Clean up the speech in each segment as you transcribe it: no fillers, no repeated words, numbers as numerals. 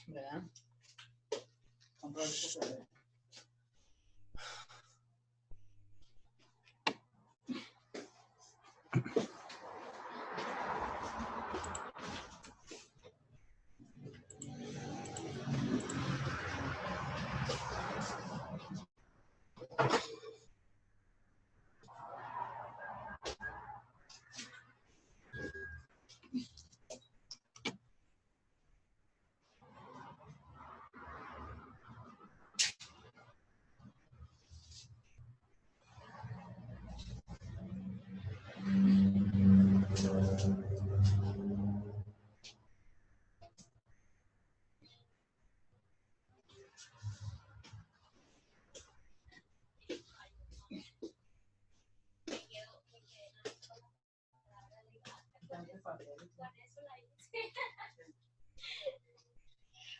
¿Verdad?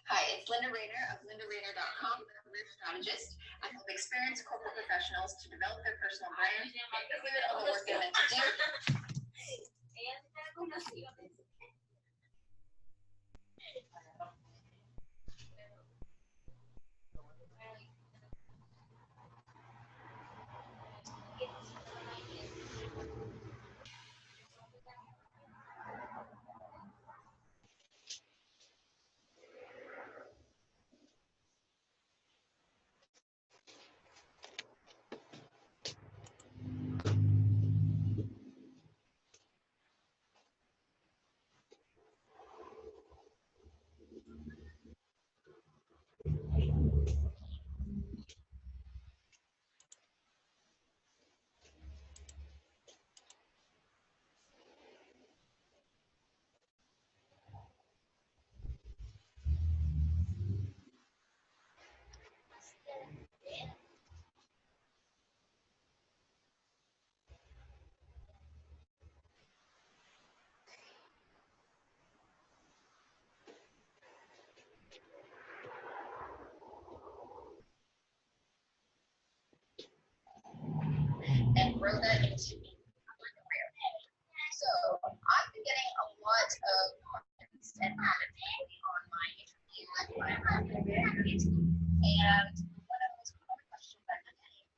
Hi, it's Linda Rayner of LindaRayner.com, career strategist. I help experienced corporate professionals to develop their personal brand, get clear on the work they're meant to do. And grow that into a career. So I've been getting a lot of questions and comments on my interview and one of the most common questions I'm getting is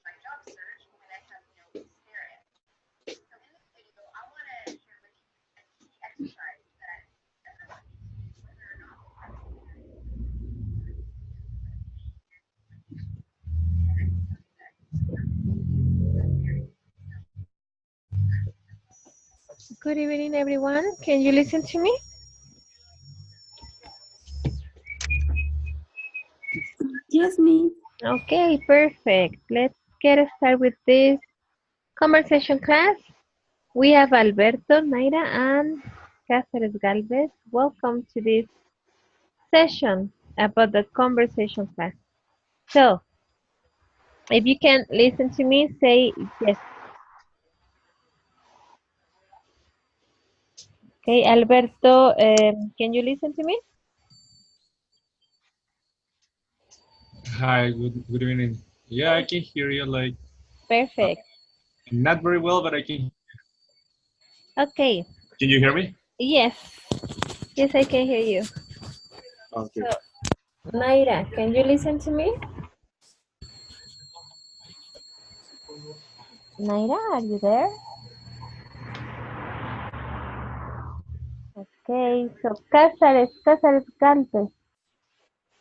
my job search when I have no experience. So in this video, I want to share with you a key exercise that whether or not Good evening, everyone. Can you listen to me? Yes, me. Okay, perfect. Let's get started with this conversation class. We have Alberto, Naira, and Cáceres Galvez. Welcome to this session about the conversation class. So, if you can listen to me, say yes. Okay, Alberto, can you listen to me? Hi, good evening. Yeah, I can hear you like Perfect. not very well, but I can. Okay. Can you hear me? Yes. Yes, I can hear you. Okay. So, Naira, can you listen to me? Naira, are you there? Okay, so Cáceres Galvez,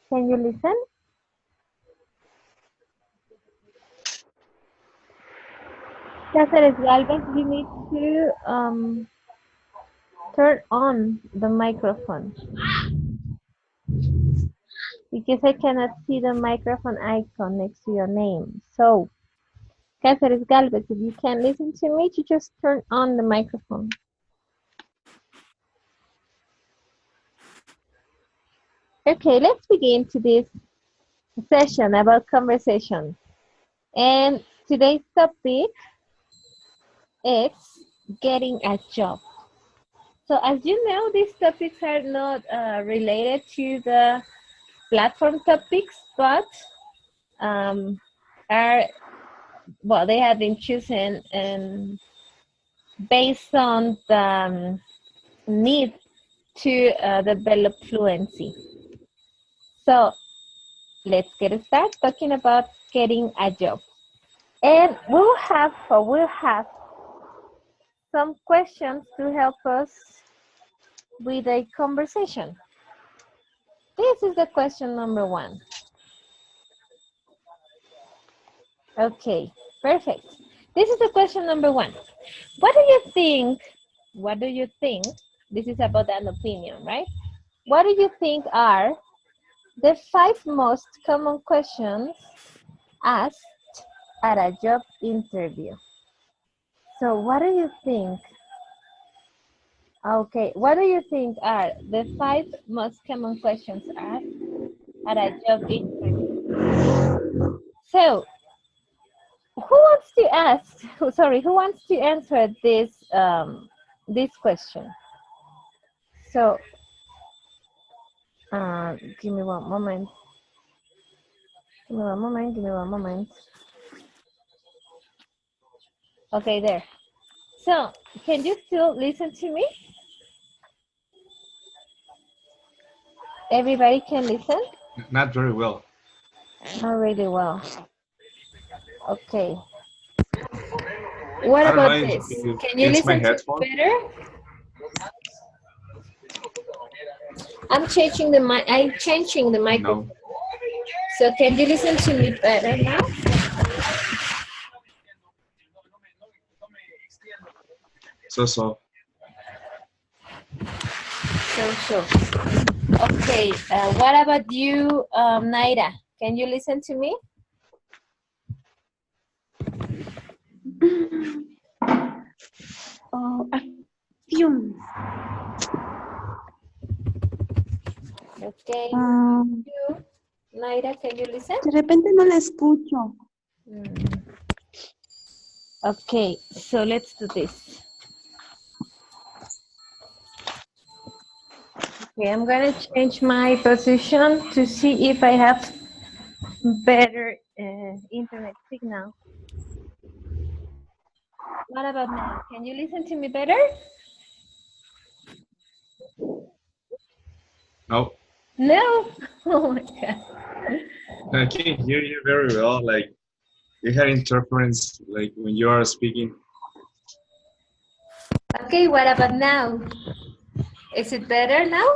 can you listen? Cáceres Galvez, you need to turn on the microphone because I cannot see the microphone icon next to your name. So, Cáceres Galvez, if you can listen to me, you just turn on the microphone. Okay, let's begin to this session about conversation. And today's topic is getting a job. So as you know, these topics are not related to the platform topics, but are, well, they have been chosen based on the need to develop fluency. So let's get started talking about getting a job. And we'll have some questions to help us with a conversation. This is the question number 1. Okay, perfect. This is the question number 1. What do you think, this is about an opinion, right? What do you think are the 5 most common questions asked at a job interview? So what do you think? Okay, what do you think are the 5 most common questions asked at a job interview? So, who wants to ask? Who wants to answer this this question? So, give me one moment. Give me one moment. Okay, there. So, can you still listen to me? Everybody can listen? Not very well. Not really well. Okay. What I don't about know this? if Can you it's my listen to me headphone. better? I'm changing the microphone. No. So can you listen to me better now? So. Okay, what about you, Naira? Can you listen to me? A few. Okay. You, Naira, can you listen? De repente no la escucho. Okay, so let's do this. Okay, I'm gonna change my position to see if I have better internet signal. What about now? Can you listen to me better? No. No? Oh my God. I can hear you very well. Like you had interference like when you are speaking. Okay, what about now? Is it better now?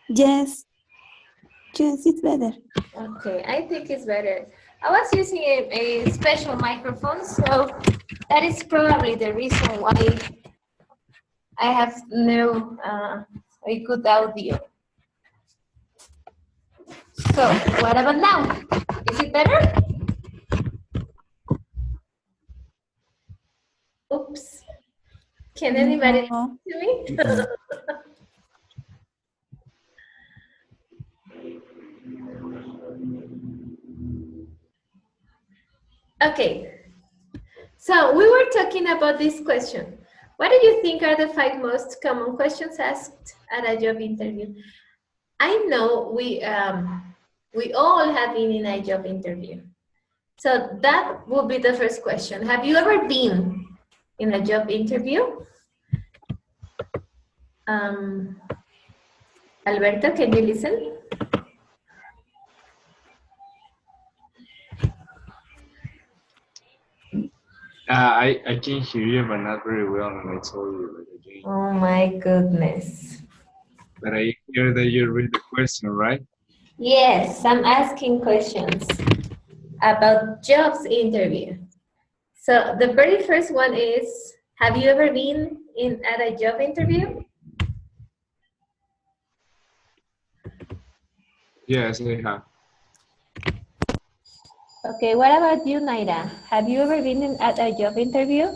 Yes. Yes, it's better. Okay, I think it's better. I was using a special microphone, so that is probably the reason why I have no a good audio. So, what about now? Is it better? Oops. Can anybody listen to me? Okay. So we were talking about this question. What do you think are the 5 most common questions asked at a job interview? I know we all have been in a job interview. So that would be the first question. Have you ever been in a job interview? Alberto, can you listen? I can hear you, but not very well, and I told you like again. Oh my goodness. But I hear that you read the question, right? Yes, I'm asking questions about jobs interview. So the very first one is, have you ever been at a job interview? Yes, I have. Okay, what about you, Naira? Have you ever been at a job interview?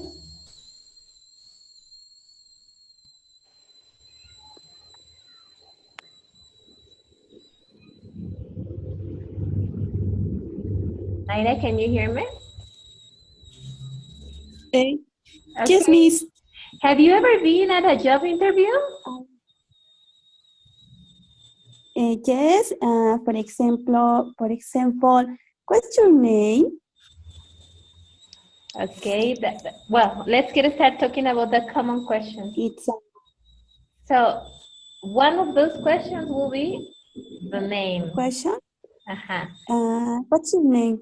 Naira, can you hear me? Okay. Okay. Yes, miss. Have you ever been at a job interview? Yes, for example, what's your name? Okay, well, let's get started talking about the common questions. It's a So, one of those questions will be the name. question. What's What's your name?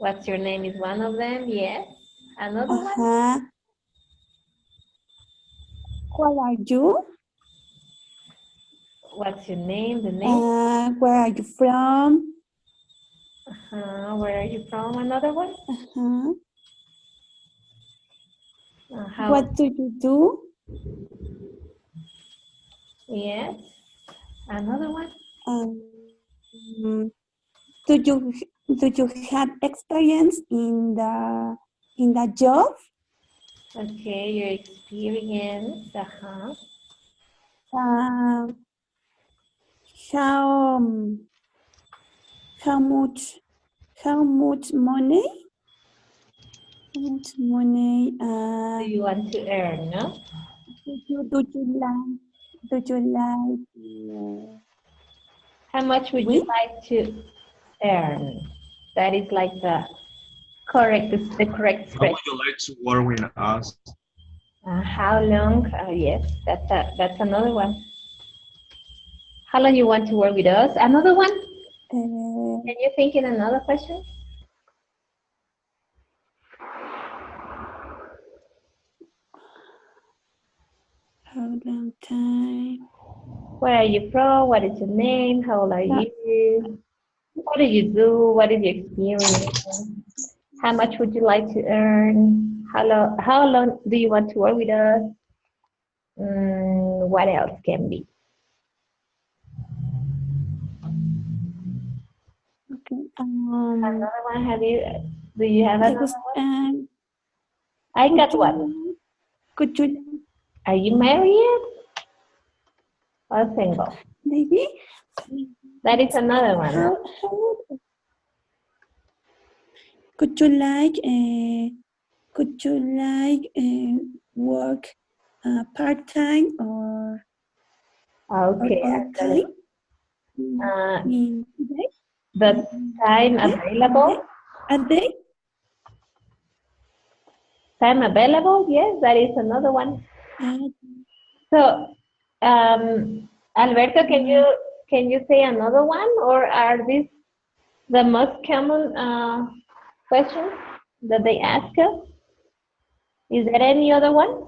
your name is one of them, yes. Another one? Where are you? What's your name, the name? Where are you from? Where are you from? Another one? What do you do? Yes. Another one? Do you have experience in the job? Okay, your experience. How much money? How much money? Do you want to earn, no? Do you like? How much would you like to earn? That is like the correct expression. How would you like to work with us? How long? Yes, that's another one. How long you want to work with us? Another one? Can you think in another question? How long time? Where are you from? What is your name? How old are you? What do you do? What is your experience? How much would you like to earn? How long do you want to work with us? What else can be? Okay. Another one? Do you have another one? I got one. Could you? Are you married or single? Maybe. That is another one. Could you like work part-time or Okay. full-time? The time available? A day? Time available? Yes, that is another one. So, Alberto, can you say another one, or are these the most common questions that they ask us? Is there any other one?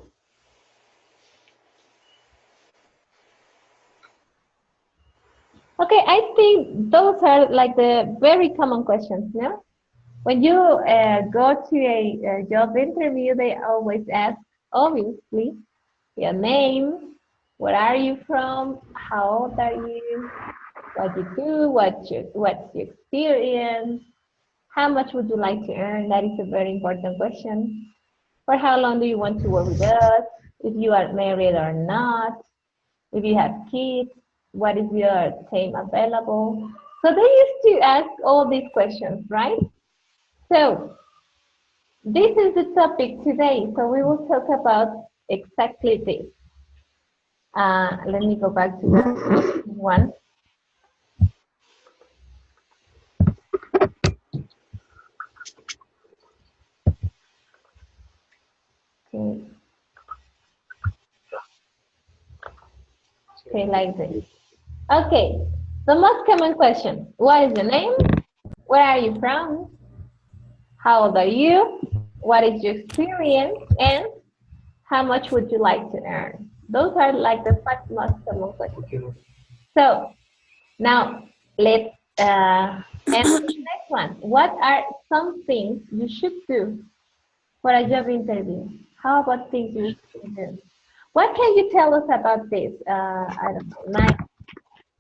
Okay, I think those are like the very common questions, no? When you go to a job interview, they always ask, obviously, your name, where are you from, how old are you, what you do, what's your experience, how much would you like to earn? That is a very important question. For how long do you want to work with us? If you are married or not, if you have kids, what is your time available? So they used to ask all these questions, right? So this is the topic today. So we will talk about exactly this. Let me go back to that one. Okay. Okay, like this. Okay, the most common question, what is your name? Where are you from? How old are you? What is your experience? And how much would you like to earn? Those are like the most common questions. So now let's answer the next one. What are some things you should do for a job interview? How about things you should do? What can you tell us about this? I don't know, Mike.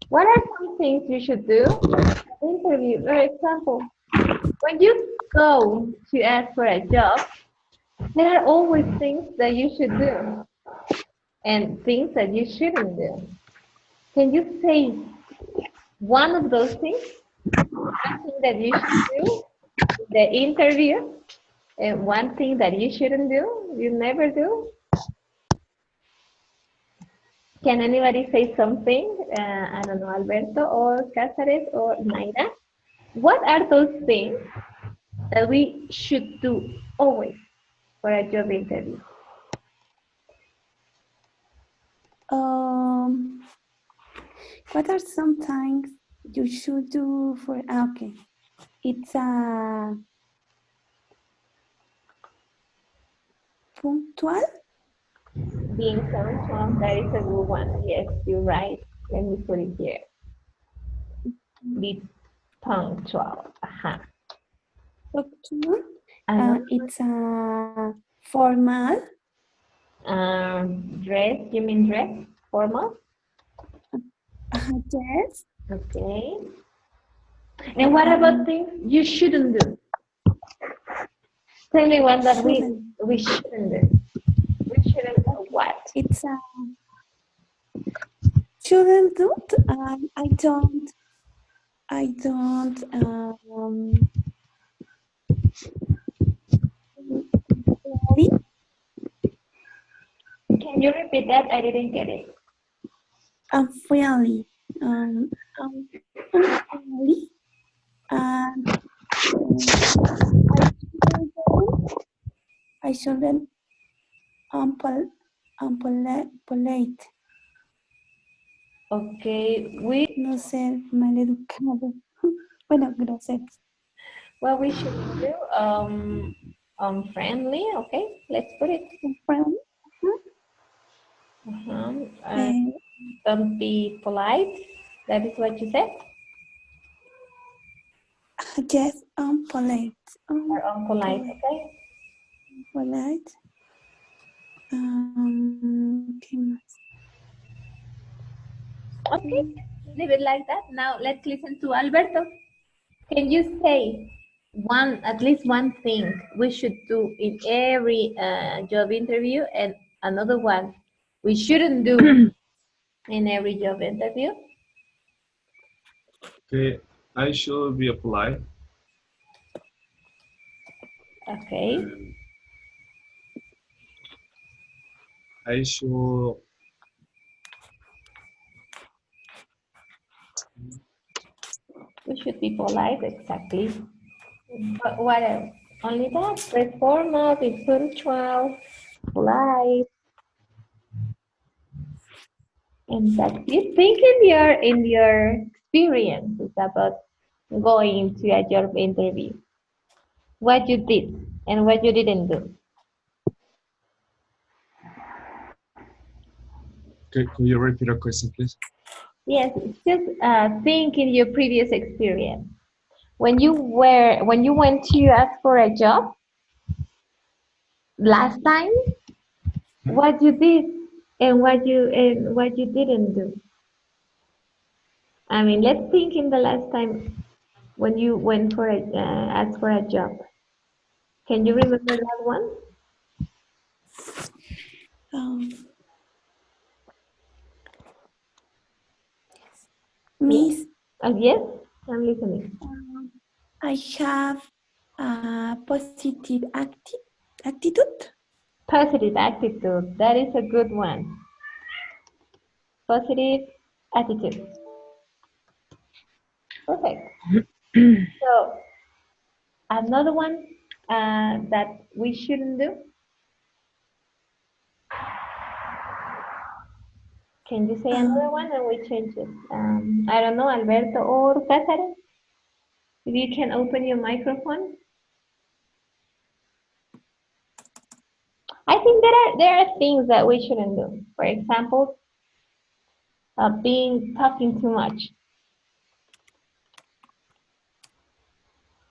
What are some things you should do for an interview? For example, when you go to ask for a job, there are always things that you should do and things that you shouldn't do. Can you say one of those things? One thing that you should do in the interview and one thing that you shouldn't do, you never do? Can anybody say something? I don't know, Alberto or Cáceres or Naira. What are those things that we should do always for a job interview? Um, what are some things you should do for, okay. It's punctual. Being punctual, that is a good one. Yes, you're right. Let me put it here. Be punctual. Punctual. Another It's formal. dress, you mean dress? Formal? Yes. Okay. And what about things you shouldn't do? Tell me one that we shouldn't do. We shouldn't do what? It's shouldn't do. I don't ready. Can you repeat that? I didn't get it. I'm friendly. I'm friendly. And I shouldn't polite. Okay, No ser maleducado. Bueno, grosero. what we should do, friendly, okay, let's put it. Friendly. Don't be polite, that is what you said? Yes, I'm polite. Or unpolite, okay? Polite. ¿Qué más? Okay, leave it like that. Now let's listen to Alberto. Can you say at least one thing we should do in every job interview, and another one we shouldn't do in every job interview? Okay, I should be polite. Okay. I should. We should be polite, exactly. But what else? Only that. Be formal, be punctual, polite. And that you think in your experiences about going to a job interview, what you did and what you didn't do. Could you repeat your question, please? Yes, just think in your previous experience. When you went to ask for a job last time, what you did and what you didn't do. I mean, let's think in the last time when you went for ask for a job. Can you remember that one? Miss, Yes, I'm listening. I have a positive attitude. Positive attitude. That is a good one. Positive attitude. Perfect. So another one that we shouldn't do. Can you say another one and we change it? I don't know, Alberto or Cáceres. If you can open your microphone. I think there are things that we shouldn't do. For example, talking too much.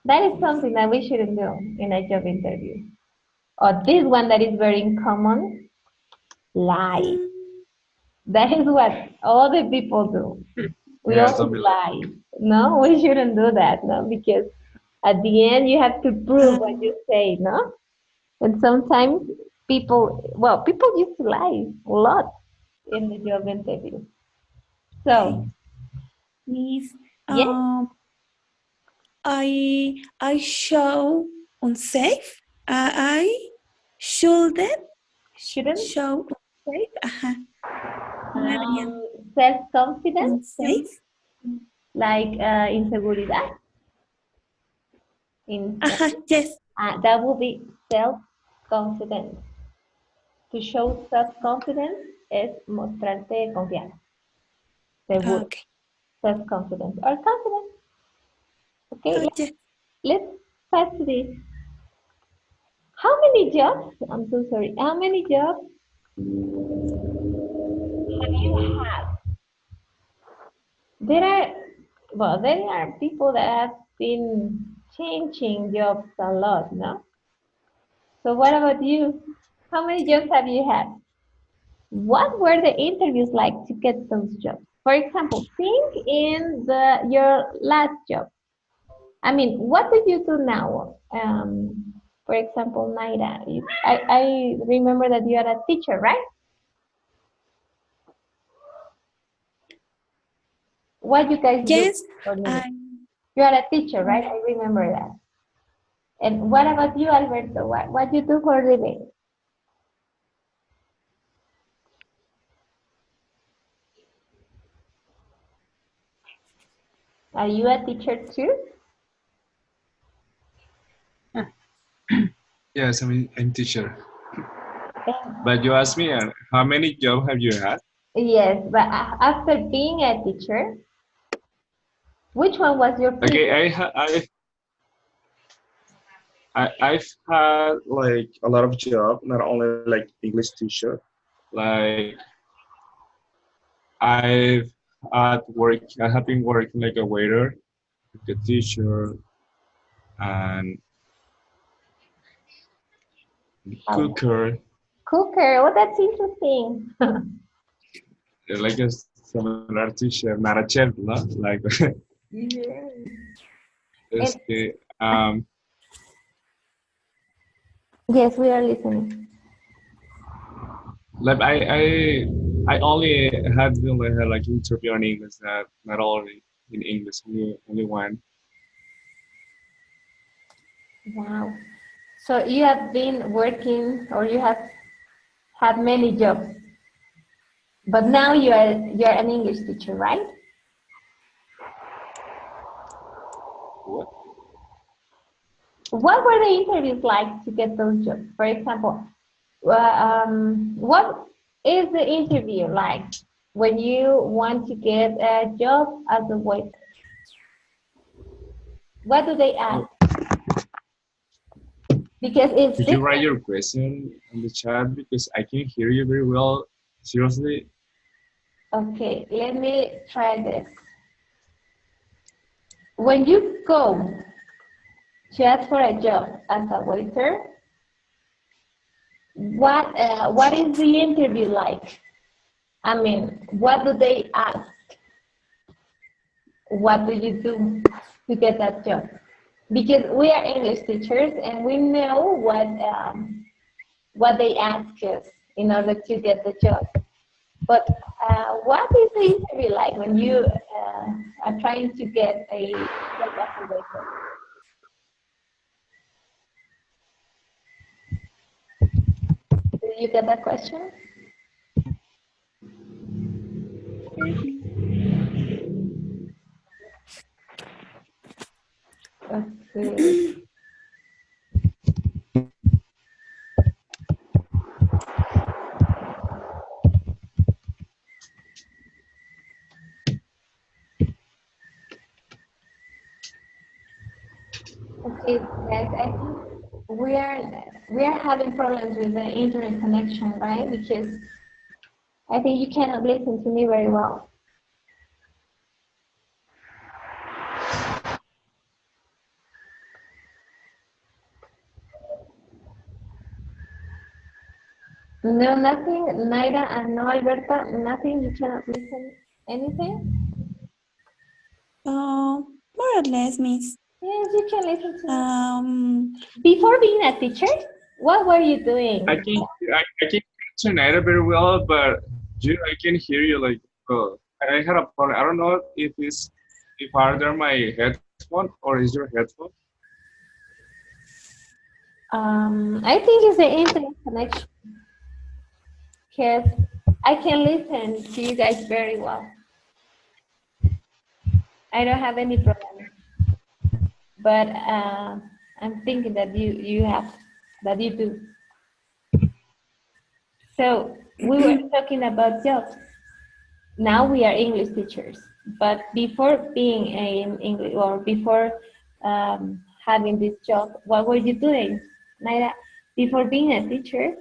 That is something that we shouldn't do in a job interview. Or this one that is very common, lie. That is what all the people do. We Yes, always don't be lie. No, we shouldn't do that, no, because at the end you have to prove what you say, no? And sometimes people used to lie a lot in the job interview. So, Miss, yes, I show unsafe. I shouldn't shouldn't. show unsafe. Self-confidence, Unsafe? like inseguridad. Yes. That would be self-confidence. To show self-confidence es mostrarte confiado, seguro. Okay. Self-confidence or confidence. Okay, Yes. let's pass to this. How many jobs? I'm so sorry. How many jobs have you had? There are people that have been changing jobs a lot, no? So what about you? How many jobs have you had? What were the interviews like to get those jobs? For example, think in your last job. I mean, what do you do now? For example, Naira, I remember that you are a teacher, right? What you guys do Yes. for living? I, You are a teacher, right? I remember that. And what about you, Alberto? What you do for living? Are you a teacher too? Yes, I'm teacher. And But you asked me, how many jobs have you had? yes, but after being a teacher, which one was your previous? Okay, I've had like a lot of job, not only like English teacher. Like I've I have been working like a waiter, like a teacher, and Oh, cooker, cooker. Oh, that's interesting. like a similar teacher, not a chef, no? Like Yeah. And este, yes, we are listening. like I only had like interview in English, not only in English, only one. Wow. So you have been working or you have had many jobs, but now you're an English teacher, right? What? What were the interviews like to get those jobs? For example, what is the interview like when you want to get a job as a waiter? What do they ask? Oh, Because it's could you different. write your question in the chat because I can't hear you very well. Seriously, Okay, let me try this. When you go to ask for a job as a waiter, what is the interview like? I mean, what do they ask? What do you do to get that job? Because we are English teachers and we know what they ask us in order to get the job. But what is the interview like when you are trying to get a job as a waiter? Did you get that question? Okay. Okay, guys, I think we are having problems with the internet connection, right? Because I think you cannot listen to me very well. No, nothing, Naira and no, Alberta, nothing. You cannot listen anything. More or less, Miss. Yes, you can listen to me. Um, Before being a teacher, what were you doing? I can hear Naira very well, but I can hear you like I had a problem. I don't know if either my headphone or is your headphone. I think it's the internet connection. Because I can listen to you guys very well. I don't have any problem. But I'm thinking that you have, that you do. So we were talking about jobs. Now we are English teachers, but before being an English or before having this job, what were you doing, Naira? Before being a teacher,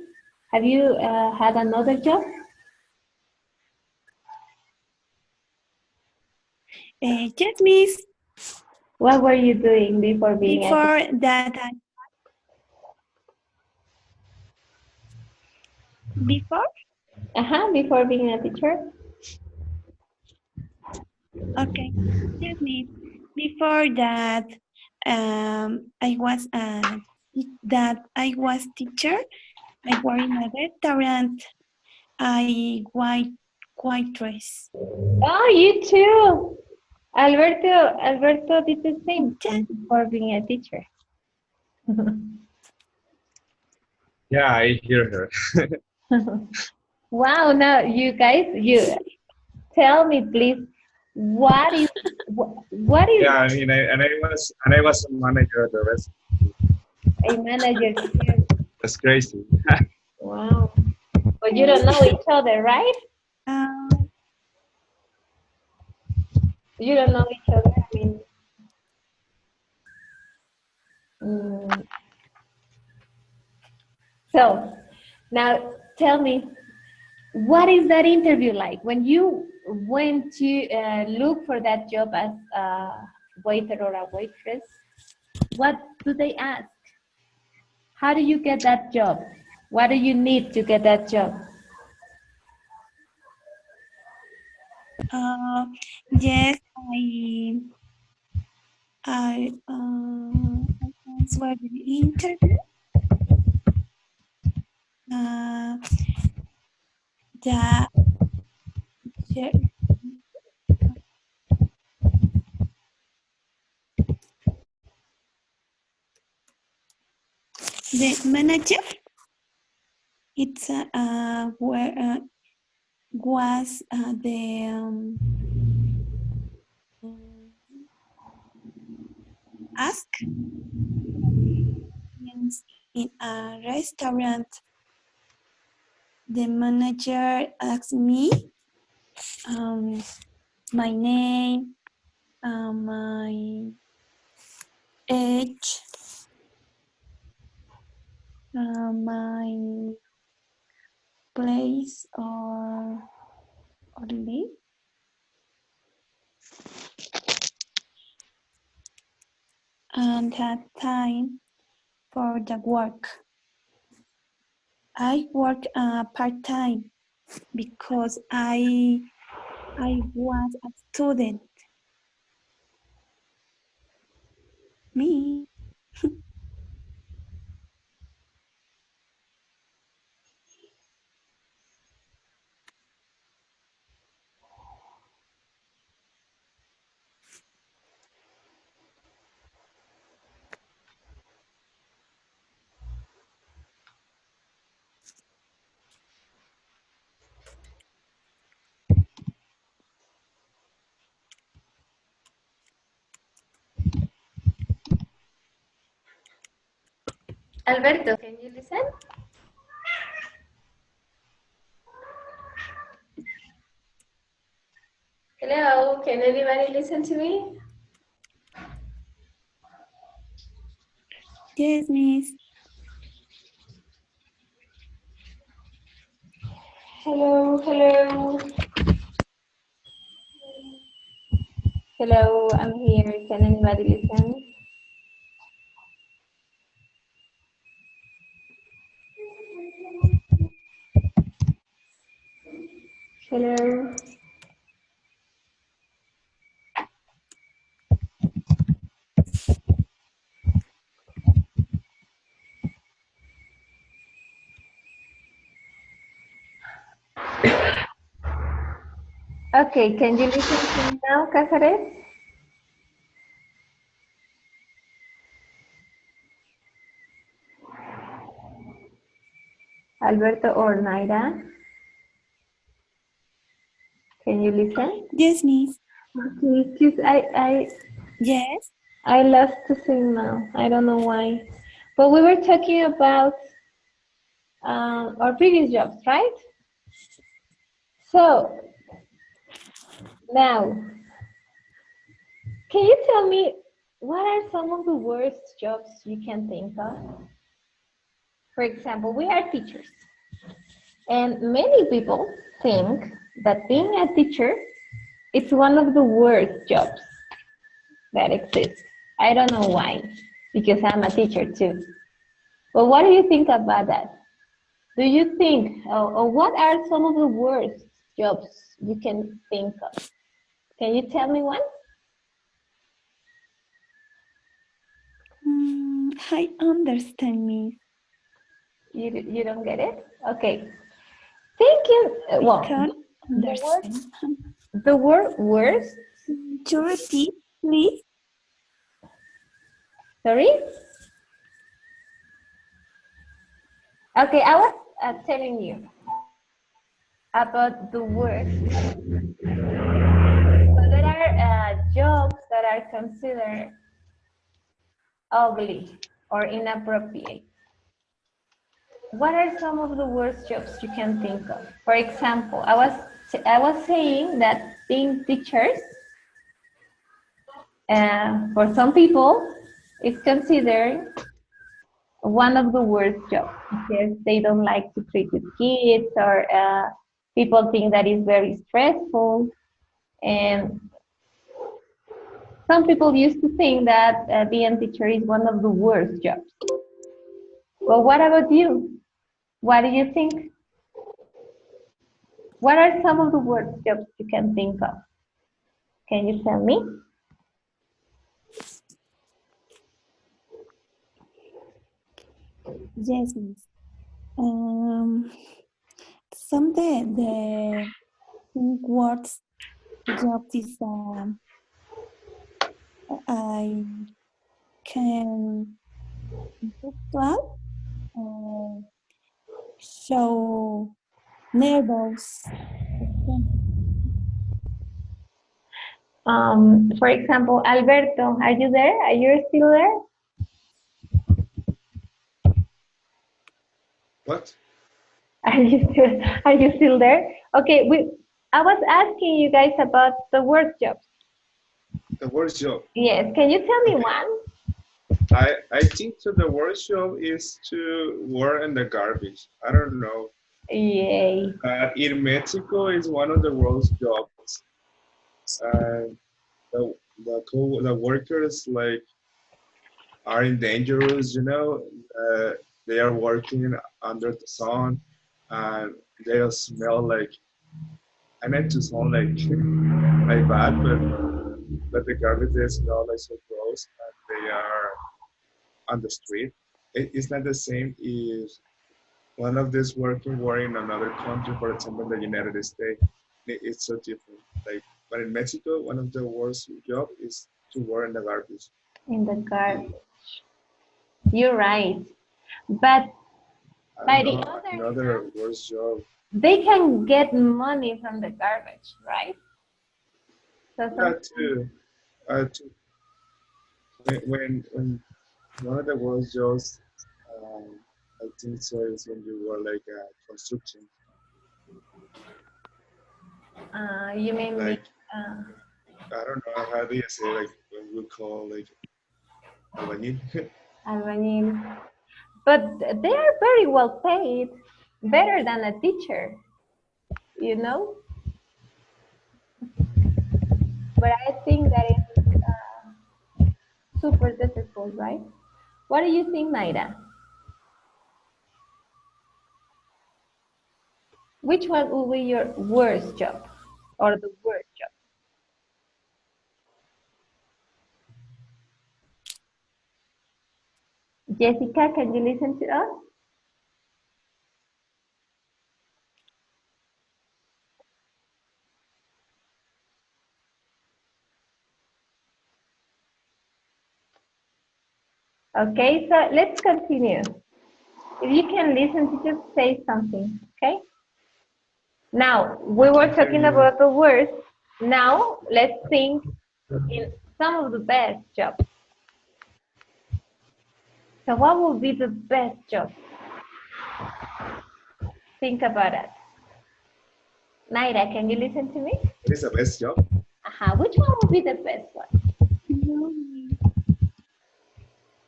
have you had another job? Yes, Miss. What were you doing before being a teacher? Before that, before Before being a teacher. okay, yes, Miss. Before that, I was I was teacher. I work in a restaurant. I white dress. Oh, you too. Alberto did the same Yes. before being a teacher. Yeah, I hear her. Wow, now you guys, you tell me please, what is Yeah, I mean, I was a manager at the rest. a manager too? That's crazy. Wow. But you don't know each other, right? Um, You don't know each other. I mean, mm, so now tell me, what is that interview like when you went to look for that job as a waiter or a waitress? What do they ask? How do you get that job? What do you need to get that job? yes, I answered the interview. The the manager, it's where was the ask in a restaurant. The manager asked me my name, my age, my place or live, and had time for the work. I work part time because I was a student. Me. Alberto, can you listen? Hello, can anybody listen to me? Yes, Miss. Hello, hello. Hello, I'm here. Can anybody listen? Hello. Okay, can you listen to me now, Casares? Alberto or Naira? Can you listen? Yes, Miss. Okay, excuse, Yes. I lost the signal. I don't know why. But we were talking about our previous jobs, right? So now, can you tell me what are some of the worst jobs you can think of? For example, we are teachers, and many people think that being a teacher is one of the worst jobs that exists. I don't know why, because I'm a teacher too. But what do you think about that? Do you think, or what are some of the worst jobs you can think of? Can you tell me one? I understand, Miss. You don't get it? Okay. Thinking, I well, can't the word, understand. the word worst, Could you repeat, please? sorry? Okay, I was telling you about the worst. So there are jobs that are considered ugly or inappropriate. What are some of the worst jobs you can think of? For example, I was saying that being teachers, for some people, is considered one of the worst jobs because they don't like to treat with kids, or people think that is very stressful. And some people used to think that being a teacher is one of the worst jobs. But what about you? What do you think? What are some of the worst jobs you can think of? Can you tell me? Yes, Miss. Um, some the words job is I can well show nervous. For example, Alberto, are you there? Are you still there? What? Are you still there? Okay, I was asking you guys about the worst jobs. The worst job. Yes, can you tell me Okay. one? I think so the worst job is to work in the garbage. I don't know. Yay. In Mexico is one of the worst jobs. And the workers like are in dangerous, they are working under the sun and they smell like I meant to sound like like bad, but the garbage they smell like so gross and they are on the street. It's not the same if one of these working were in another country, for example, the United States. It's so different. Like, but in Mexico, one of the worst job is to work in the garbage. In the garbage. You're right. But I by don't the know other another hand, worst job. they can get money from the garbage, right? So Yeah, sometimes, too. Too. When one of the worst jobs, I think so is when you were like construction, you may meet like I don't know how do you say like when we call like albañil. albañil. But they are very well paid, better than a teacher, you know? But I think that is super difficult, right? What do you think, Naira? Which one will be your worst job or the worst job? Jessica, can you listen to us? Okay, so let's continue. If you can listen to just say something, okay? Now, we I were can hear talking you. about the worst. Now, let's think in some of the best jobs. So, what would be the best job? Think about it. Naira, can you listen to me? What is the best job? Which one would be the best one? No,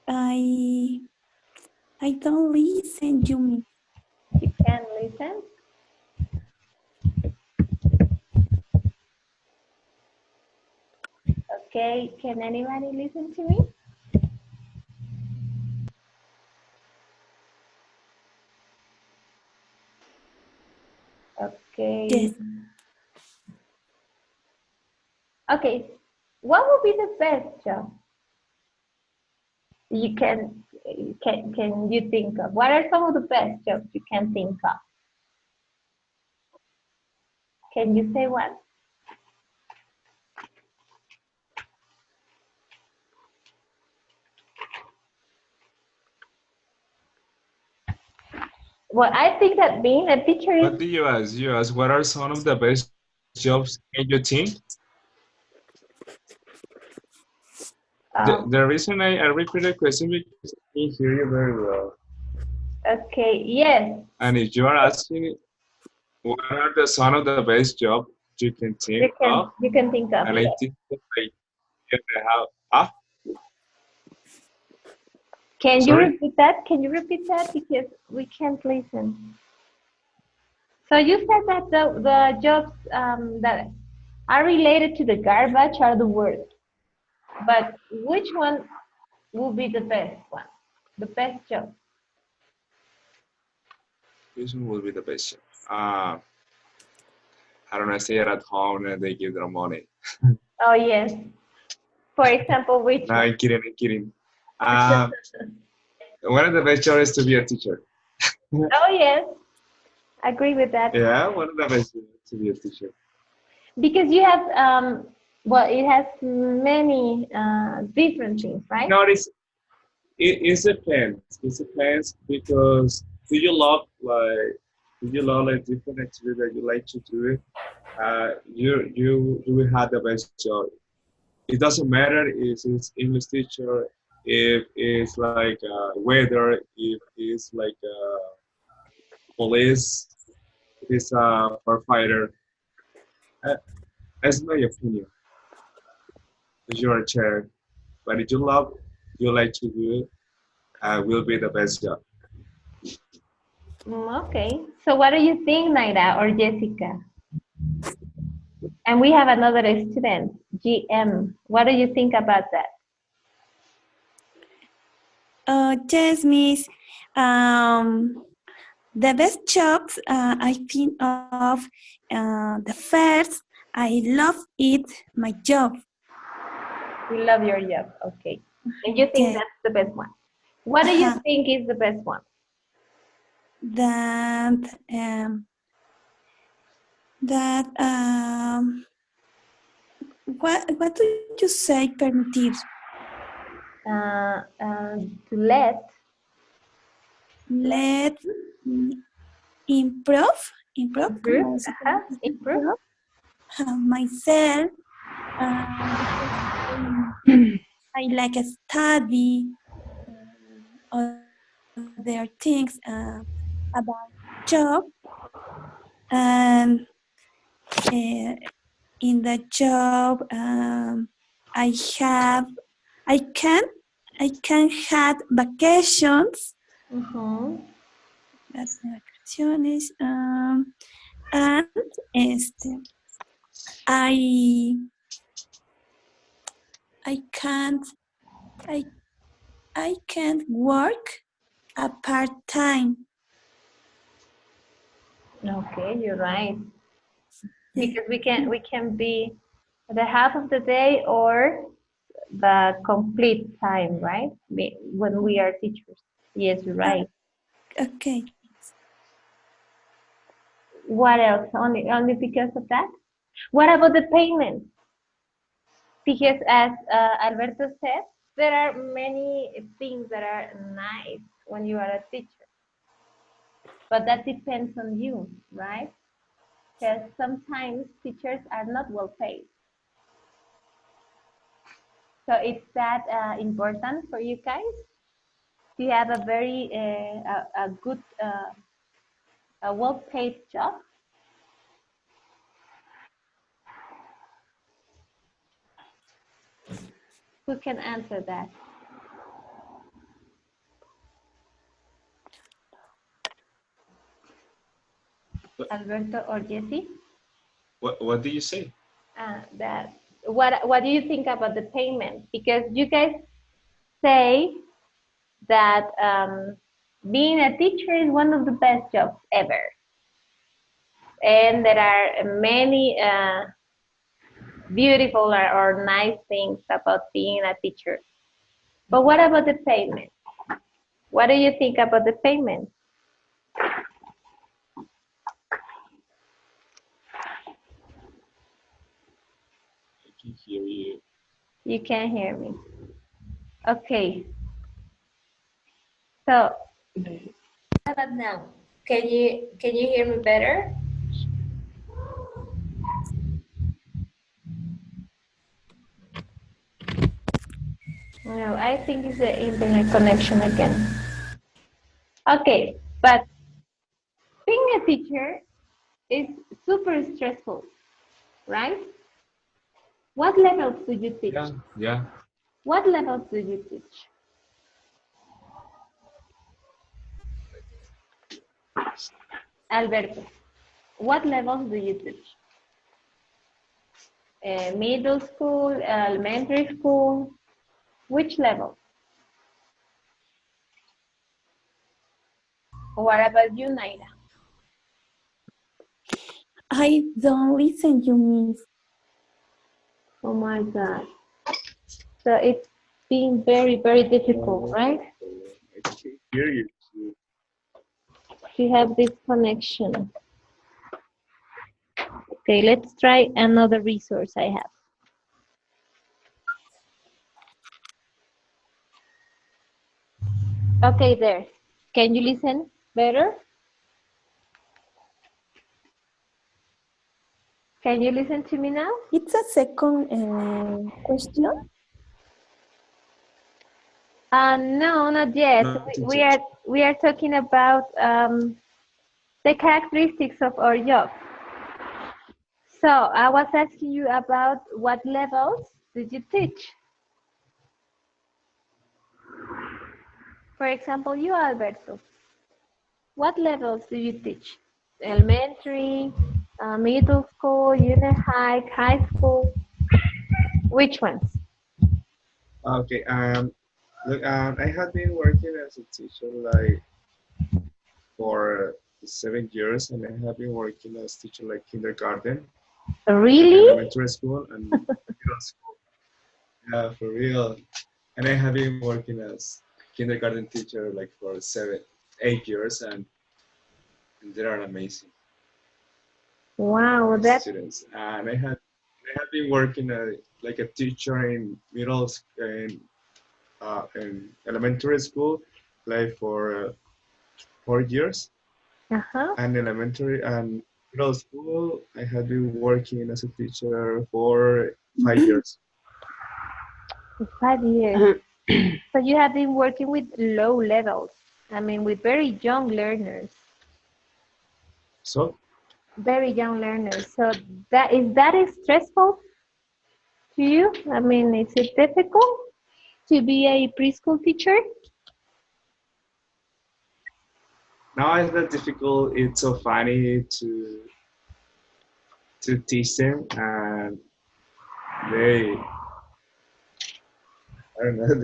I I don't listen, Yumi. You can listen. Okay, can anybody listen to me? Okay. Yes. Okay, what would be the best job you can you think of? What are some of the best jobs you can think of? Can you say one? Well, I think that being a teacher is What do you ask? You ask what are some of the best jobs in your team? The reason I repeat the question because I can hear you very well. okay. Yes, And if you are asking what are the some of the best job you can think of, you can think of. and I Yes. think that like you can have ah Can you sorry repeat that? Can you repeat that because we can't listen? So you said that the jobs that are related to the garbage are the worst, but which one will be the best one? The best job? this one will be the best job. I don't know, stay at home and they give them money. Oh yes. For example, which No, one? I'm kidding, I'm kidding. Um, one of the best jobs is to be a teacher. Oh yes, agree with that. Yeah, one of the best jobs to be a teacher. Because you have well, it has many different things, right? No, it depends. It depends because do you love like different activity that you like to do it? You will have the best job. It doesn't matter if it's English teacher, if it's like weather, if it's like police, if it's a firefighter. Uh, that's my opinion. Because you're a chair, but if you love, you like to do it, will be the best job. Okay. So what do you think, Naira or Jessica? And we have another student, GM. What do you think about that? Yes, Miss. The best jobs I think of the first. I love it, my job. You love your job. Okay. And you think Yes. that's the best one. What do you think is the best one? That that what do you say? Permitir. To let. Let improve Improve. como se puede decir, Improve. myself because I like a study other things about job and in the job I have I can I can have vacations las vacaciones and I I can't I I can't work a part time. Okay, you're right. Yes. Because we can be the half of the day or the complete time, right? When we are teachers. Yes, you're right. Okay. What else? Only because of that? What about the payment? Because as Alberto said, there are many things that are nice when you are a teacher, but that depends on you, right? because sometimes teachers are not well paid. So it's that important for you guys to have a very a good a well paid job. Who can answer that? Alberto or Jesse? What did you say? That what do you think about the payment? Because you guys say that being a teacher is one of the best jobs ever, and there are many beautiful or nice things about being a teacher. But what about the payment? What do you think about the payment? I can hear you. You can hear me. Okay. So how about now? Can you hear me better? No, I think it's the internet connection again. Okay, but being a teacher is super stressful, right? What levels do you teach? Yeah. What levels do you teach? Alberto, what levels do you teach? Middle school, elementary school, which level? What about you, Naira? I don't listen, you mean. Oh my God. So it's been very, very difficult, right? I can hear you too. To have this connection. Okay, let's try another resource I have. Okay, there. Can you listen better? Can you listen to me now? It's a second question. No, not yet. Not We yet. are talking about the characteristics of our job. So I was asking you about what levels did you teach? For example, you, Alberto. What levels do you teach? Elementary, middle school, junior high, high school? Which ones? Okay. Look, I have been working as a teacher like for 7 years, and I have been working as teacher like kindergarten, Really? elementary school, and middle school. Yeah, for real. And I have been working as kindergarten teacher like for 8 years, and they are amazing Wow, that's students. And I have been working like a teacher in in elementary school, like for 4 years, uh-huh. and elementary and middle school. I have been working as a teacher for 5 years. 5 years. So you have been working with low levels. I mean, with very young learners. So Very young learners. So that is stressful to you? I mean, is it difficult to be a preschool teacher? now it's not difficult. It's so funny to teach them, and they I don't know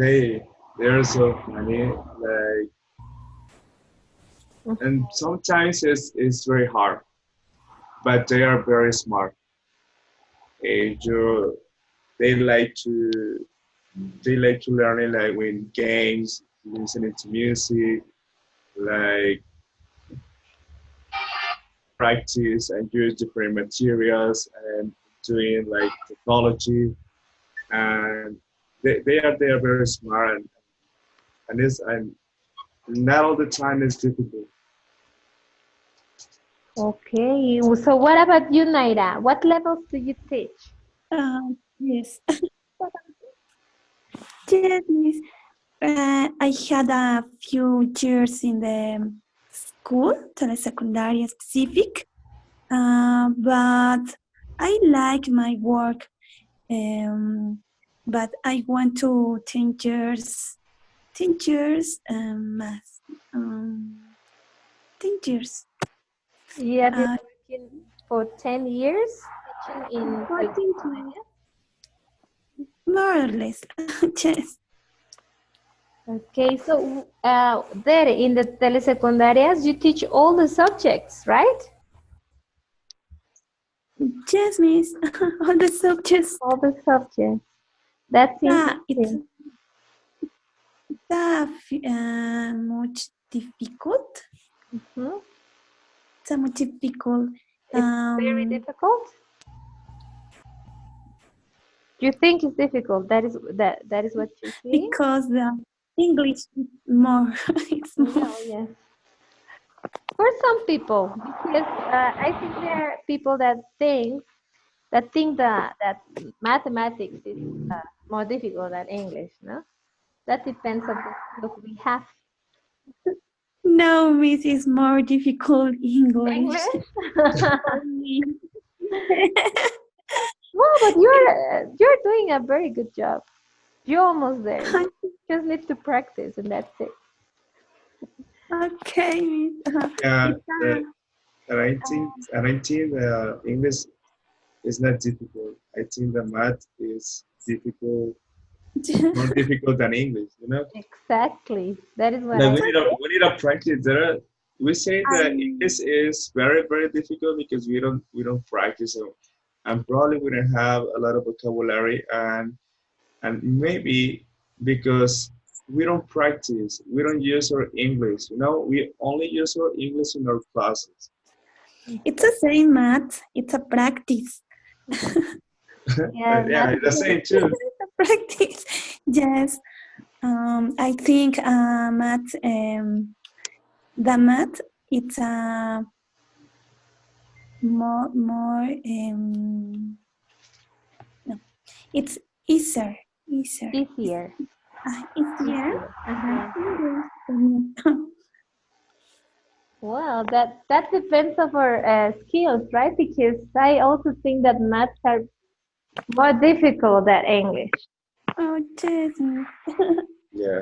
they're so funny. Like, and sometimes it's very hard, but they are very smart. You they like to learn it like with games, listening to music, like practice and use different materials and doing like technology, and they are very smart, and not all the time is difficult. Okay. So what about you, Naira? What levels do you teach? Yes. Yes, miss. I had a few years in the school, telesecundaria specific, but I like my work. Um, but I want to 10 years math. 10 years. You have been Uh, working for 10 years teaching in 14 years, California. more or less. Yes. Okay, so there in the telesecundarias, you teach all the subjects, right? Yes, miss. All the subjects. All the subjects. That's It's interesting. much difficult. Hmm. It's a much difficult. It's very Um, difficult. You think it's difficult? That is what you see? because the English is more. It's more. No, yes. For some people, because I think there are people that think that mathematics is more difficult than English. No, that depends on the skills we have. No, miss, it's more difficult English English. for me. Well, but you're doing a very good job. You're almost there. You just need to practice, and that's it. Okay, miss. Yeah, It's the, and I think English is not difficult. I think the math is difficult, more difficult than English. You know, Exactly. That is what like I. we need to practice. We say that I English is very difficult because we don't practice it, and probably we don't have a lot of vocabulary, and maybe because we don't practice, we don't use our English. We only use our English in our classes. it's the same math. It's a practice. Yeah, Yeah, math it's the is same too. It's a practice. Yes. I think the math it's more no, it's easier easier easier. easier Easier. than Uh-huh. English. Well, that depends of our skills, right? Because I also think that maths are more difficult than English. Oh, Jesus. Yeah.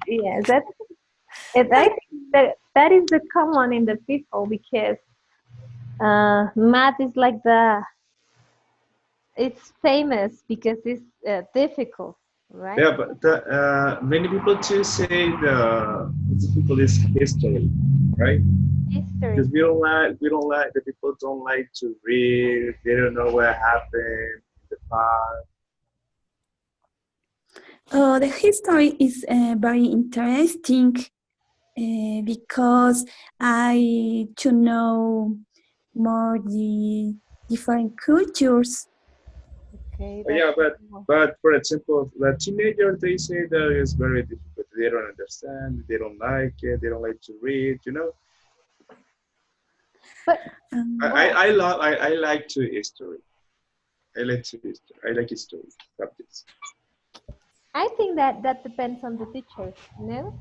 Yes, I think that is the common in the people because math is like it's famous because it's difficult, right? Yeah, but many people too say the difficult is history, right? History. Because we don't like the people don't like to read. They don't know what happened in the past. Oh, the history is very interesting because I to know more the different cultures. Okay, But yeah, that's but for example, the teenagers they say that it's very difficult. They don't understand. They don't like it. They don't like to read. but I Um, I, well, I love I like to history. I like history subjects. I think that depends on the teacher, no?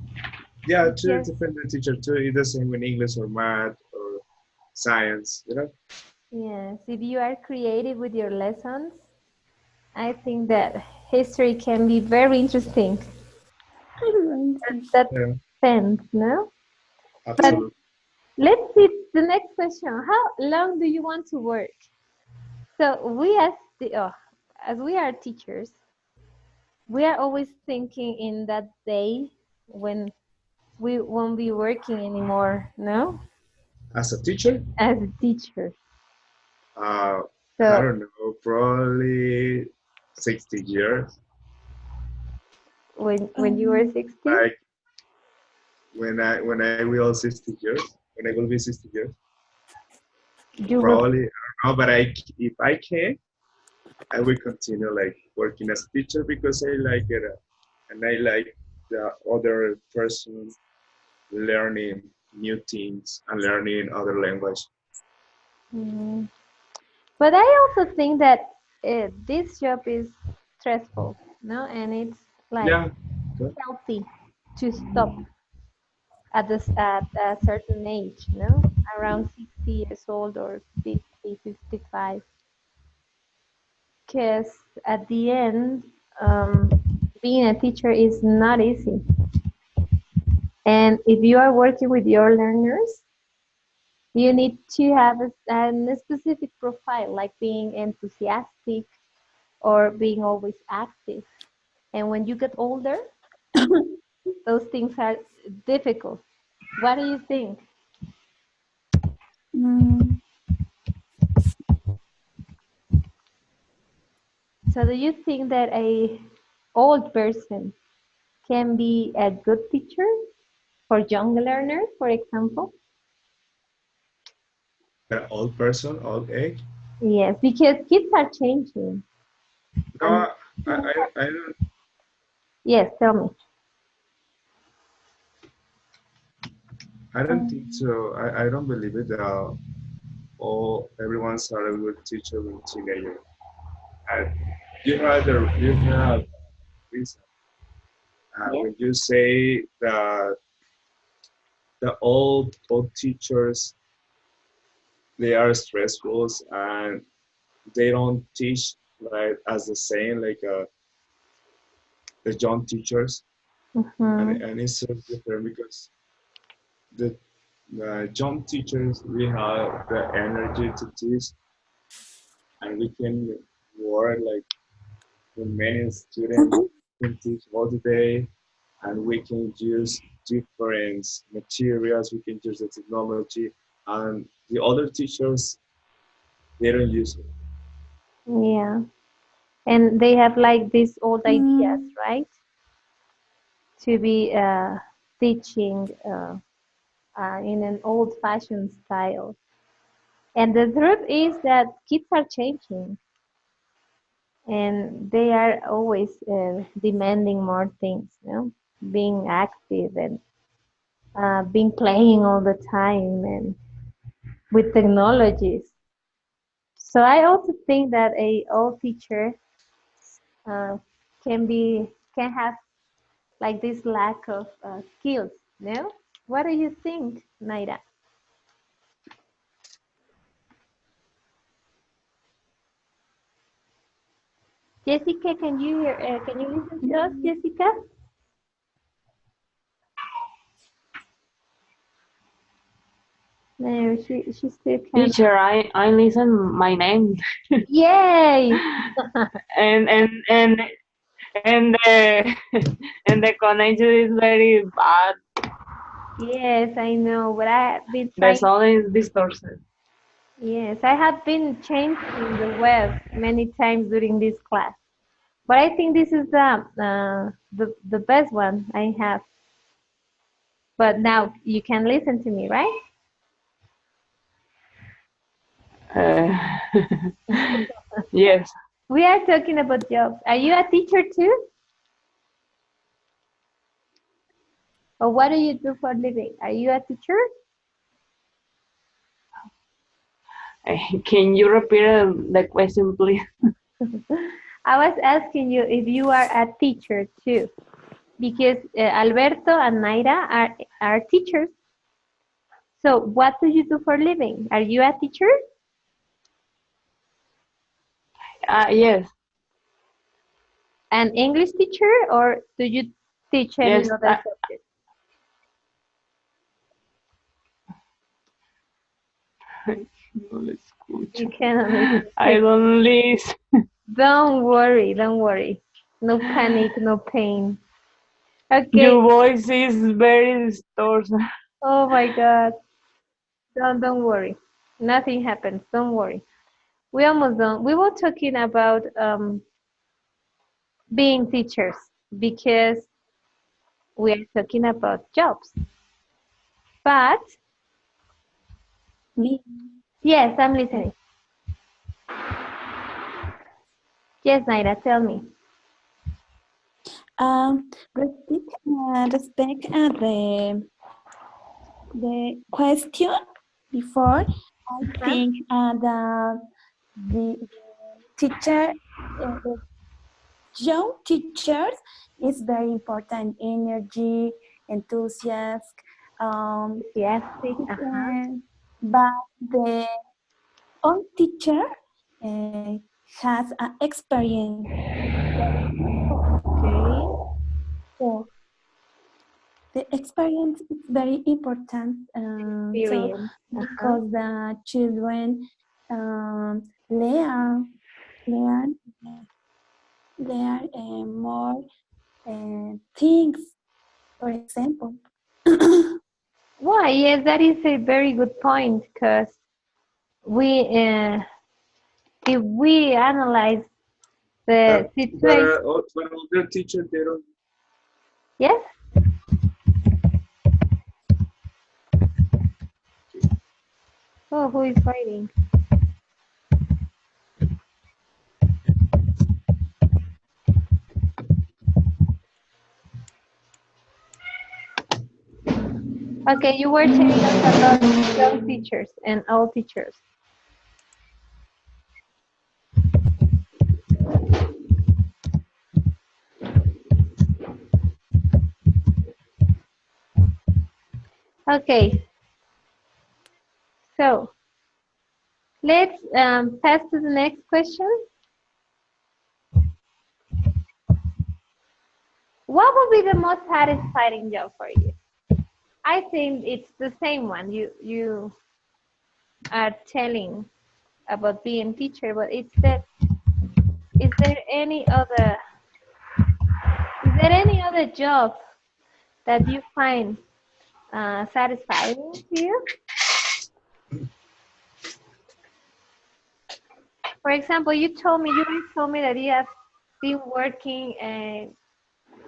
Yeah, two Because different teacher too. Either same in English or math or science. yes, if you are creative with your lessons, I think that history can be very interesting. That Yeah, depends, no? But absolutely. let's see the next question. How long do you want to work? So as we are teachers, we are always thinking in that day when we won't be working anymore, no? As a teacher, As a teacher. uh, I So don't know, probably 60 years. when you were um, 60, Like when I will 60 years, when I will be 60 years, you will. probably I don't know. But if I can, I will continue like working as a teacher because I like it, and I like the other person learning new things and learning other language. Mm. But I also think that this job is stressful, no, and it's like Yeah. Okay. healthy to stop at a certain age, no, around 60 years old or 50, 55, because at the end, um, being a teacher is not easy. And if you are working with your learners, you need to have a specific profile, like being enthusiastic or being always active. And when you get older, those things are difficult. What do you think? Mm, So do you think that a old person can be a good teacher for young learners, for example? An old person, old age. Yes, because kids are changing. No, And I don't. yes, tell me. I don't think um, so. I don't believe it. All everyone's are a good teacher with teenager. And you have reason Yes. when you say that the old teachers they are stressful and they don't teach like as the same like the young teachers Mm-hmm. and it's so different because the young teachers we have the energy to teach and we can work like with many students can teach all the day and we can use different materials we can use the technology and the other teachers they don't use it. Yeah. And they have like these old ideas, mm, right? To be teaching in an old-fashioned style. And the truth is that kids are changing and they are always demanding more things, you know, being active and being playing all the time and with technologies. So I also think that a old teacher uh, can have like this lack of skills. No, what do you think, Naira? Jessica, can you hear? Can you listen to us, mm, Jessica? No, she still can't. Teacher, I listen my name Yay! and and the and the connection is very bad. Yes, I know, but I have been The trying. sound is distorted. Yes, I have been changing the web many times during this class, but I think this is the best one I have. But now you can listen to me, right? Uh, yes, We are talking about jobs. Are you a teacher too? Or what do you do for a living? Are you a teacher? can you repeat the question, please? I was asking you if you are a teacher too, because Alberto and Naira are teachers. So what do you do for a living? Are you a teacher? Yes, An English teacher, or do you teach any yes. other subject? No le You escucho. can only I speak. don't listen. Don't worry, don't worry. No panic, no pain. Okay. Your voice is very distorted. Oh my God. Don't worry. Nothing happens. Don't worry. We almost done. We were talking about being teachers because we are talking about jobs. But me. yes, I'm listening. Yes, Naira, tell me. Respect the question before. I think the teacher, uh, young teachers is very important. Energy, enthusiasm, Enthusiastic. but the old teacher has an experience. Okay. So the experience is very important. So Experience. because the children learn learn more things. For example, Why? Yes, that is a very good point because we, if we analyze the situation, But older teacher, they don't. yes. Oh, who is fighting? Okay, you were telling us about young teachers and old teachers. Okay, so let's pass to the next question. What would be the most satisfying job for you? I think it's the same one you are telling about being teacher, but it's that is there any other job that you find satisfying to you? For example, you guys told me that you have been working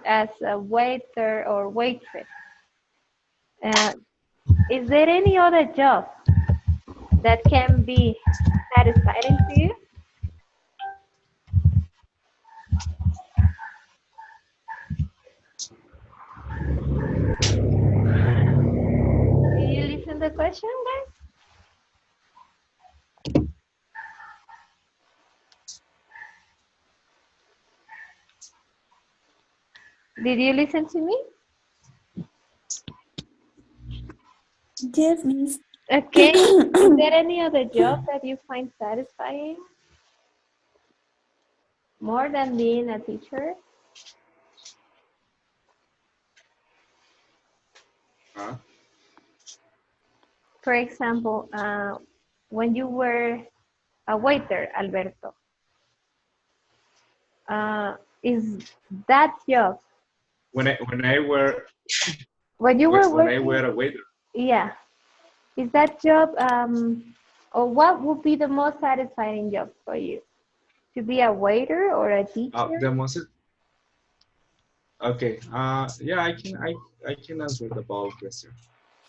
as a waiter or waitress. Uh, is there any other job that can be satisfying to you? Did you listen to the question, guys? Did you listen to me? yes, Miss. Okay. Is there any other job that you find satisfying more than being a teacher? Huh? For example, when you were a waiter, Alberto, is that job When I were when you were when I working? were a waiter. Yeah, is that job or what would be the most satisfying job for you? To be a waiter or a teacher? The most okay. Yeah, I can answer the bold question.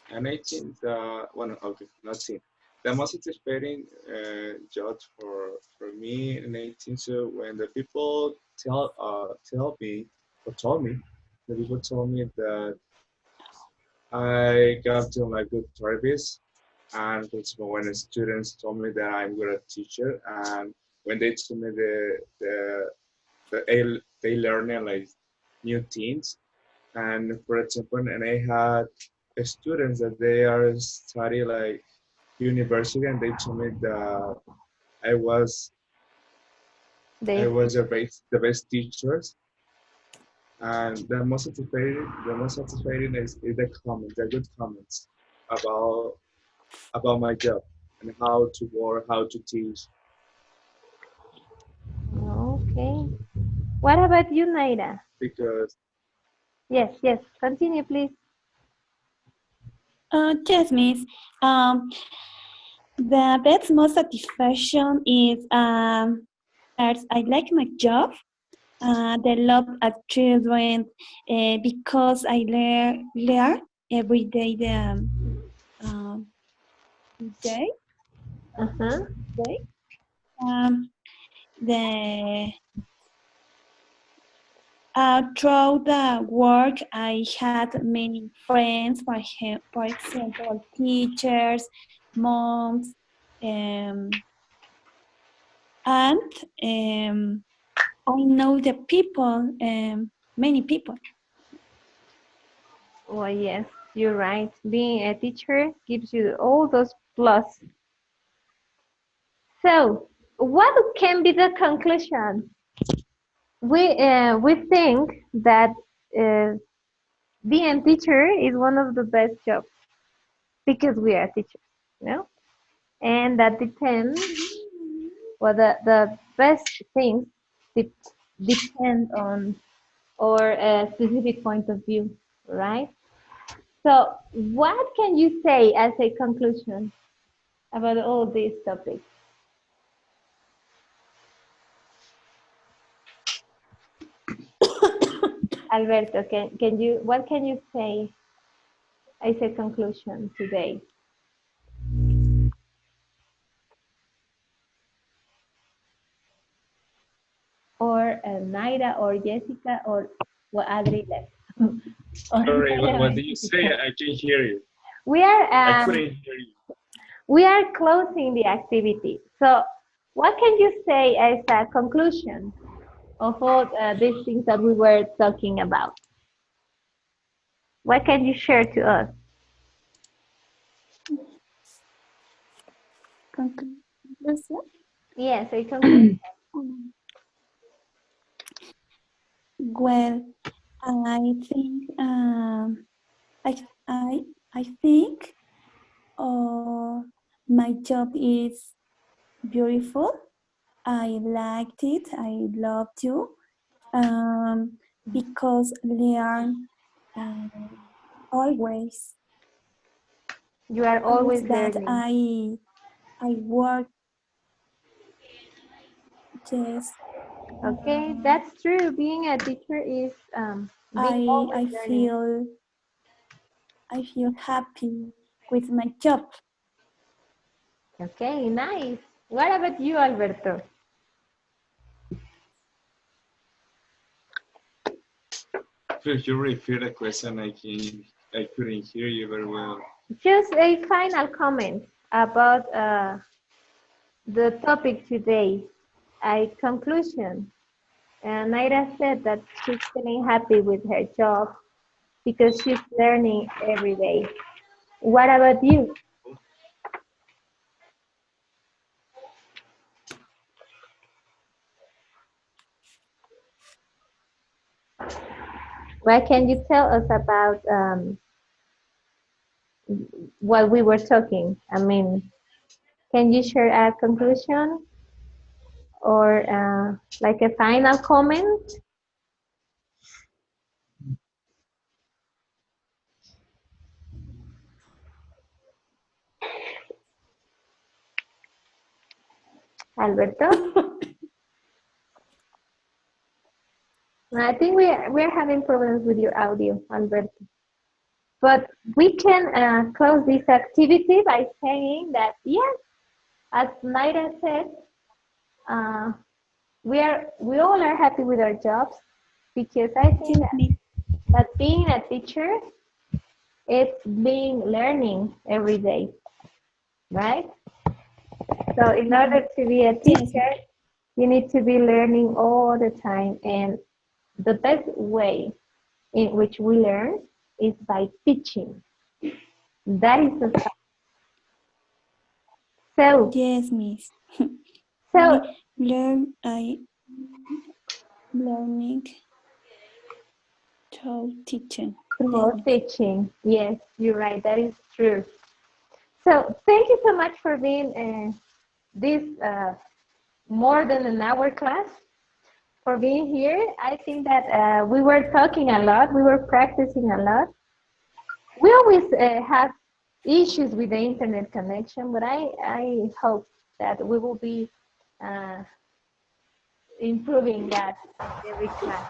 And I think the one okay, not think the most satisfying job for me, and I think so when the people tell me or told me the people told me that I got to my good service, and for example when the students told me that I'm good at teacher, and when they told me they learning like new things, and for example, and I had students that they are study like university, and they told me that I was I They was the best teachers, and the most satisfying is the comments, the good comments about about my job and how to work, how to teach. okay. What about you, Naira? Because Yes, yes. Continue, please. Yes, Miss. Um, the best most satisfaction is that I like my job. The love of children because I learn every day um, day Uh-huh. day. Um, the through the work, I had many friends, for example, teachers, moms. and I know the people, many people. Well, yes, you're right. Being a teacher gives you all those plus. So, what can be the conclusion? We think that uh, being a teacher is one of the best jobs because we are teachers, you know, and that depends. Well, the best things de depend on or a specific point of view, right? So, what can you say as a conclusion about all these topics? Alberto, what can you say as a conclusion today? Or Naira or Jessica or what Adri left. Or Sorry, Naira what or did you say? Jessica. I can't hear you. We are I um, couldn't hear you. we are closing the activity. So, what can you say as a conclusion of all these things that we were talking about? What can you share to us? Conclusion? Yes, a conclusion. Well, I think I think my job is beautiful. I liked it. I loved you because learn uh, always You are always always that learning. I work. Yes, Okay, uh, that's true. Being a teacher is being I always I learning. feel I feel happy with my job. Okay, nice. What about you, Alberto? Could you repeat the question? I couldn't hear you very well. Just a final comment about the topic today. A conclusion. Naira said that she's feeling happy with her job because she's learning every day. What about you? What can you tell us about what we were talking? I mean, can you share a conclusion or like a final comment? Alberto? I think we're having problems with your audio, Alberto. But we can close this activity by saying that yes, as Naira said, uh, we all are happy with our jobs because I think Excuse me. that being a teacher, it's being learning every day, right? So in order to be a Yes, teacher, you need to be learning all the time, and the best way in which we learn is by teaching. That is the fact. So, yes, Miss. I so learn. I learning through teaching. Yes, through Miss. teaching, yes, you're right. That is true. So, thank you so much for being this more than an hour class. For being here, I think that we were talking a lot. We were practicing a lot. We always have issues with the internet connection, but I hope that we will be uh, improving that every class.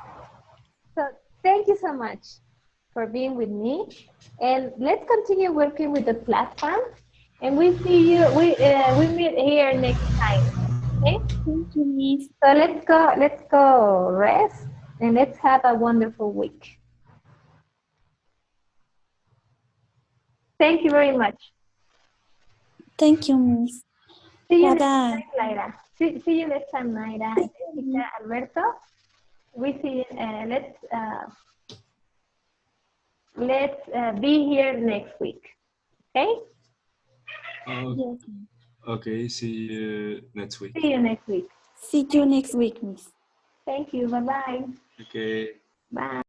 So thank you so much for being with me, and let's continue working with the platform. And we see you. We meet here next time. Okay. Thank you, Miss. So let's go. Let's go rest, and let's have a wonderful week. Thank you very much. Thank you, Miss. See you next Bye-bye. time, Lyra. See you next time, Lyra. Jessica, Alberto. We see. Let's be here next week. Okay. Oh, okay, see you next week. See you next week. See you next week, Miss. Thank you. Bye bye. Okay. Bye.